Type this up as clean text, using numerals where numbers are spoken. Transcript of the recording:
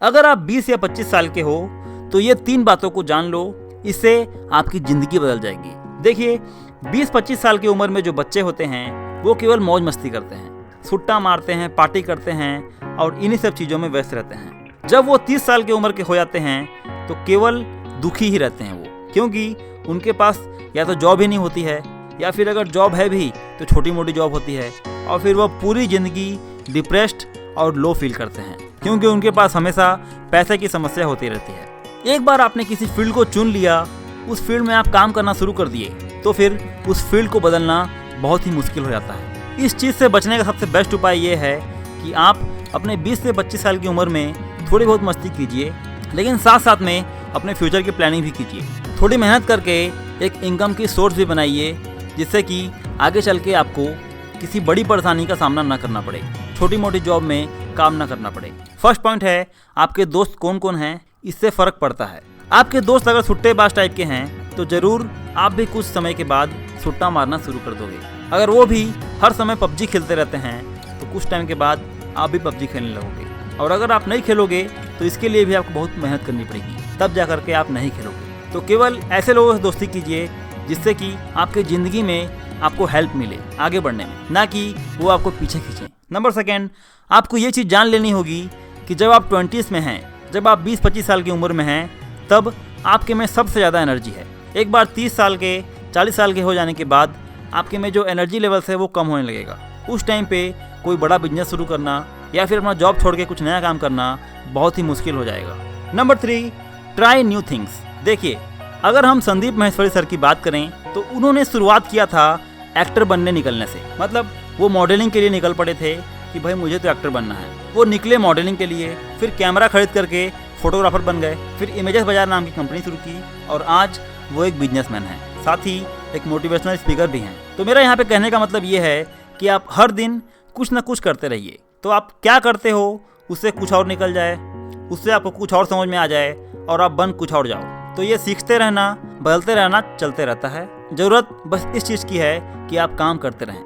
अगर आप 20 या 25 साल के हो तो ये 3 बातों को जान लो, इससे आपकी जिंदगी बदल जाएगी। देखिए, 20-25 साल की उम्र में जो बच्चे होते हैं वो केवल मौज मस्ती करते हैं, सुट्टा मारते हैं, पार्टी करते हैं और इन्हीं सब चीज़ों में व्यस्त रहते हैं। जब वो 30 साल की उम्र के हो जाते हैं तो केवल दुखी ही रहते हैं वो, क्योंकि उनके पास या तो जॉब ही नहीं होती है, या फिर अगर जॉब है भी तो छोटी मोटी जॉब होती है, और फिर वह पूरी ज़िंदगी डिप्रेस्ड और लो फील करते हैं, क्योंकि उनके पास हमेशा पैसे की समस्या होती रहती है। एक बार आपने किसी फील्ड को चुन लिया, उस फील्ड में आप काम करना शुरू कर दिए, तो फिर उस फील्ड को बदलना बहुत ही मुश्किल हो जाता है। इस चीज़ से बचने का सबसे बेस्ट उपाय ये है कि आप अपने 20 से 25 साल की उम्र में थोड़ी बहुत मस्ती कीजिए, लेकिन साथ साथ में अपने फ्यूचर की प्लानिंग भी कीजिए। थोड़ी मेहनत करके एक इनकम की सोर्स भी बनाइए, जिससे कि आगे चल के आपको किसी बड़ी परेशानी का सामना ना करना पड़े, छोटी मोटी जॉब में काम ना करना पड़े। फर्स्ट पॉइंट है, आपके दोस्त कौन कौन हैं, इससे फ़र्क पड़ता है। आपके दोस्त अगर सुट्टेबाज टाइप के हैं तो ज़रूर आप भी कुछ समय के बाद सुट्टा मारना शुरू कर दोगे। अगर वो भी हर समय पबजी खेलते रहते हैं तो कुछ टाइम के बाद आप भी पबजी खेलने लगोगे, और अगर आप नहीं खेलोगे तो इसके लिए भी आपको बहुत मेहनत करनी पड़ेगी, तब जा करके आप नहीं खेलोगे। तो केवल ऐसे लोगों से दोस्ती कीजिए जिससे कि आपकी ज़िंदगी में आपको हेल्प मिले आगे बढ़ने में, ना कि वो आपको पीछे खींचें। नंबर सेकेंड, आपको ये चीज़ जान लेनी होगी कि जब आप 20s में हैं, जब आप 20-25 साल की उम्र में हैं, तब आपके में सबसे ज़्यादा एनर्जी है। एक बार 30 साल के 40 साल के हो जाने के बाद आपके में जो एनर्जी लेवल्स है वो कम होने लगेगा। उस टाइम पे कोई बड़ा बिजनेस शुरू करना या फिर अपना जॉब छोड़ के कुछ नया काम करना बहुत ही मुश्किल हो जाएगा। Number 3, try new things. देखिए, अगर हम संदीप महेश्वरी सर की बात करें तो उन्होंने शुरुआत किया था एक्टर बनने निकलने से। मतलब वो मॉडलिंग के लिए निकल पड़े थे कि भाई मुझे तो एक्टर बनना है। वो निकले मॉडलिंग के लिए, फिर कैमरा खरीद करके फोटोग्राफर बन गए, फिर इमेजेस बाजार नाम की कंपनी शुरू की, और आज वो एक बिजनेसमैन है, साथ ही एक मोटिवेशनल स्पीकर भी हैं। तो मेरा यहाँ पे कहने का मतलब ये है कि आप हर दिन कुछ ना कुछ करते रहिए, तो आप क्या करते हो उससे कुछ और निकल जाए, उससे आपको कुछ और समझ में आ जाए और आप बन कुछ और जाओ। तो ये सीखते रहना, बदलते रहना चलते रहता है। ज़रूरत बस इस चीज़ की है कि आप काम करते रहें।